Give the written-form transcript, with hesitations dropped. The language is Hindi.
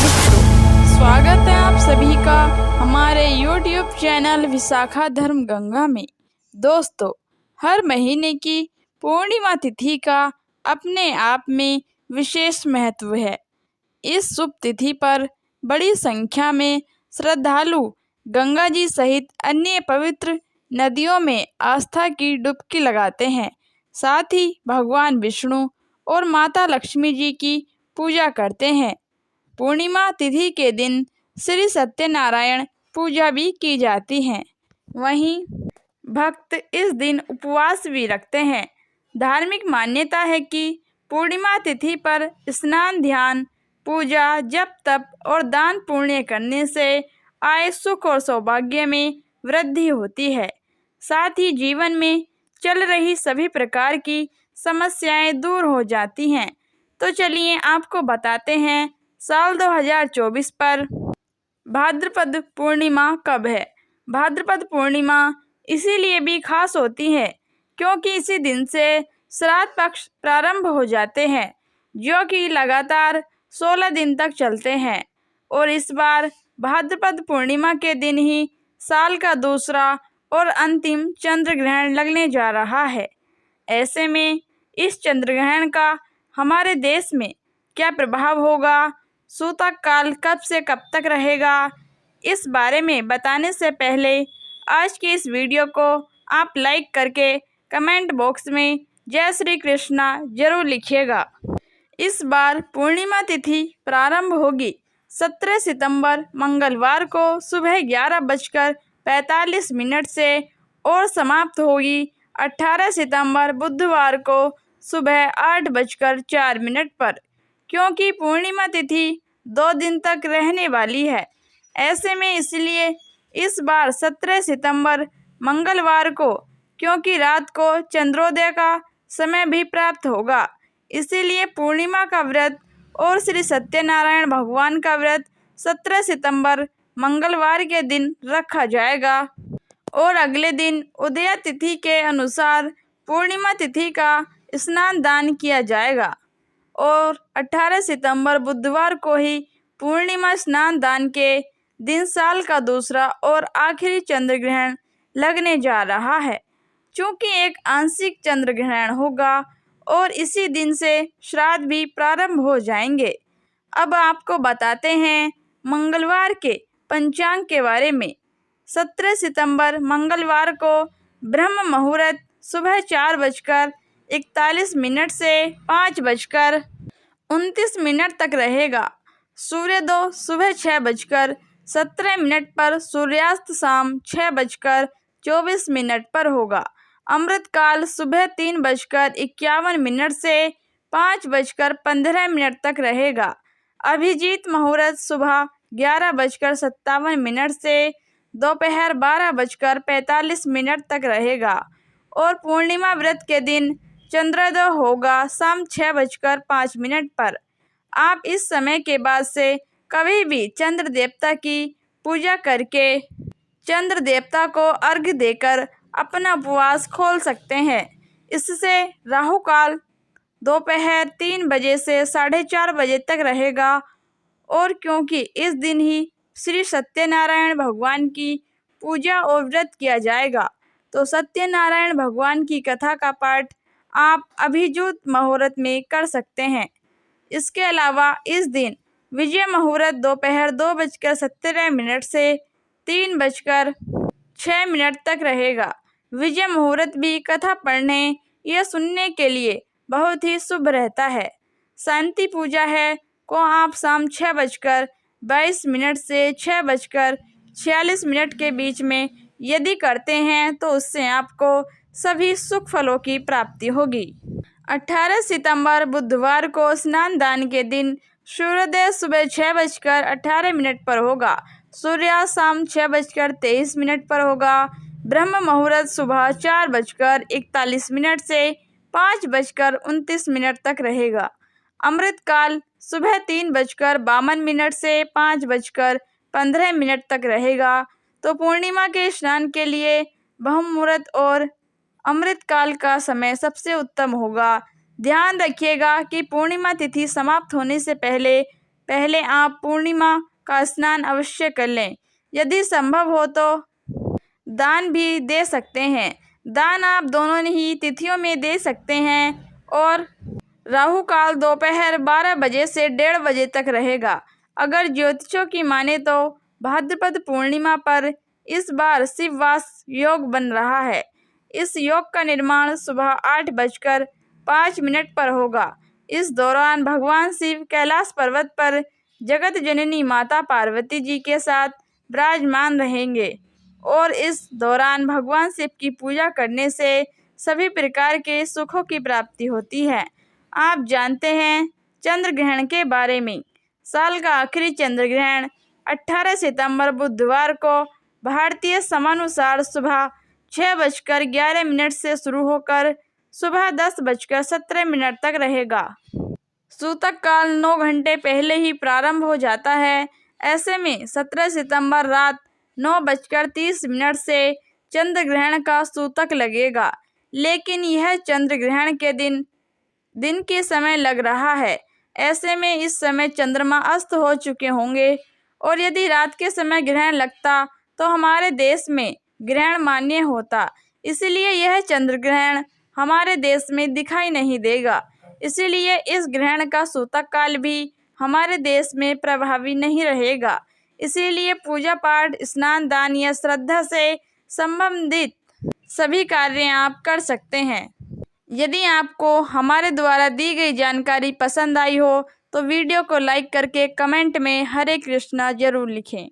स्वागत है आप सभी का हमारे YouTube चैनल विशाखा धर्म गंगा में। दोस्तों, हर महीने की पूर्णिमा तिथि का अपने आप में विशेष महत्व है। इस शुभ तिथि पर बड़ी संख्या में श्रद्धालु गंगा जी सहित अन्य पवित्र नदियों में आस्था की डुबकी लगाते हैं। साथ ही भगवान विष्णु और माता लक्ष्मी जी की पूजा करते हैं। पूर्णिमा तिथि के दिन श्री सत्यनारायण पूजा भी की जाती है। वहीं भक्त इस दिन उपवास भी रखते हैं। धार्मिक मान्यता है कि पूर्णिमा तिथि पर स्नान, ध्यान, पूजा, जप, तप और दान पुण्य करने से आय, सुख और सौभाग्य में वृद्धि होती है। साथ ही जीवन में चल रही सभी प्रकार की समस्याएं दूर हो जाती हैं। तो चलिए आपको बताते हैं साल 2024 पर भाद्रपद पूर्णिमा कब है। भाद्रपद पूर्णिमा इसीलिए भी खास होती है क्योंकि इसी दिन से श्राद्ध पक्ष प्रारंभ हो जाते हैं, जो कि लगातार 16 दिन तक चलते हैं। और इस बार भाद्रपद पूर्णिमा के दिन ही साल का दूसरा और अंतिम चंद्र ग्रहण लगने जा रहा है। ऐसे में इस चंद्र ग्रहण का हमारे देश में क्या प्रभाव होगा, सूतक काल कब से कब तक रहेगा, इस बारे में बताने से पहले आज की इस वीडियो को आप लाइक करके कमेंट बॉक्स में जय श्री कृष्णा जरूर लिखिएगा। इस बार पूर्णिमा तिथि प्रारंभ होगी 17 सितंबर मंगलवार को सुबह 11:45 से और समाप्त होगी 18 सितंबर बुधवार को सुबह 8:04 पर। क्योंकि पूर्णिमा तिथि 2 दिन तक रहने वाली है, ऐसे में इसलिए इस बार 17 सितंबर मंगलवार को, क्योंकि रात को चंद्रोदय का समय भी प्राप्त होगा, इसीलिए पूर्णिमा का व्रत और श्री सत्यनारायण भगवान का व्रत 17 सितंबर मंगलवार के दिन रखा जाएगा। और अगले दिन उदया तिथि के अनुसार पूर्णिमा तिथि का स्नान दान किया जाएगा। और 18 सितंबर बुधवार को ही पूर्णिमा स्नान दान के दिन साल का दूसरा और आखिरी चंद्र ग्रहण लगने जा रहा है। चूँकि एक आंशिक चंद्र ग्रहण होगा और इसी दिन से श्राद्ध भी प्रारंभ हो जाएंगे। अब आपको बताते हैं मंगलवार के पंचांग के बारे में। 17 सितंबर मंगलवार को ब्रह्म मुहूर्त सुबह 4:41 से 5:29 तक रहेगा। सूर्योदय सुबह 6:17 पर, सूर्यास्त शाम 6:24 पर होगा। अमृत काल सुबह 3:51 से 5:15 तक रहेगा। अभिजीत मुहूर्त सुबह 11:57 से दोपहर 12:45 तक रहेगा। और पूर्णिमा व्रत के दिन चंद्रोदय होगा शाम 6:05 पर। आप इस समय के बाद से कभी भी चंद्र देवता की पूजा करके चंद्र देवता को अर्घ्य देकर अपना उपवास खोल सकते हैं। इससे राहु काल दोपहर 3 बजे से 4:30 बजे तक रहेगा। और क्योंकि इस दिन ही श्री सत्यनारायण भगवान की पूजा और व्रत किया जाएगा, तो सत्यनारायण भगवान की कथा का पाठ आप अभिजीत मुहूर्त में कर सकते हैं। इसके अलावा इस दिन विजय मुहूर्त दोपहर 2:17 से 3:06 तक रहेगा। विजय मुहूर्त भी कथा पढ़ने या सुनने के लिए बहुत ही शुभ रहता है। शांति पूजा है को आप शाम 6:22 से 6:46 के बीच में यदि करते हैं तो उससे आपको सभी सुख फलों की प्राप्ति होगी। 18 सितंबर बुधवार को स्नान दान के दिन सूर्योदय सुबह 6:18 पर होगा। सूर्यास्त शाम 6:23 पर होगा। ब्रह्म मुहूर्त सुबह 4:41 से 5:29 तक रहेगा। अमृत काल सुबह 3:52 से 5:15 तक रहेगा। तो पूर्णिमा के स्नान के लिए ब्रह्म मुहूर्त और अमृत काल का समय सबसे उत्तम होगा। ध्यान रखिएगा कि पूर्णिमा तिथि समाप्त होने से पहले पहले आप पूर्णिमा का स्नान अवश्य कर लें। यदि संभव हो तो दान भी दे सकते हैं। दान आप दोनों ही तिथियों में दे सकते हैं और राहु काल दोपहर 12 बजे से 1:30 बजे तक रहेगा। अगर ज्योतिषों की माने तो भाद्रपद पूर्णिमा पर इस बार शिववास योग बन रहा है। इस योग का निर्माण सुबह 8:05 पर होगा। इस दौरान भगवान शिव कैलाश पर्वत पर जगत जननी माता पार्वती जी के साथ विराजमान रहेंगे और इस दौरान भगवान शिव की पूजा करने से सभी प्रकार के सुखों की प्राप्ति होती है। आप जानते हैं चंद्र ग्रहण के बारे में। साल का आखिरी चंद्र ग्रहण 18 सितंबर बुधवार को भारतीय समानुसार सुबह 6:11 से शुरू होकर सुबह 10:17 तक रहेगा। सूतक काल 9 घंटे पहले ही प्रारंभ हो जाता है। ऐसे में 17 सितंबर रात 9:30 से चंद्र ग्रहण का सूतक लगेगा, लेकिन यह चंद्र ग्रहण के दिन के समय लग रहा है। ऐसे में इस समय चंद्रमा अस्त हो चुके होंगे और यदि रात के समय ग्रहण लगता तो हमारे देश में ग्रहण मान्य होता। इसलिए यह चंद्र ग्रहण हमारे देश में दिखाई नहीं देगा। इसीलिए इस ग्रहण का सूतक काल भी हमारे देश में प्रभावी नहीं रहेगा। इसीलिए पूजा पाठ, स्नान, दान या श्रद्धा से संबंधित सभी कार्य आप कर सकते हैं। यदि आपको हमारे द्वारा दी गई जानकारी पसंद आई हो तो वीडियो को लाइक करके कमेंट में हरे कृष्णा जरूर लिखें।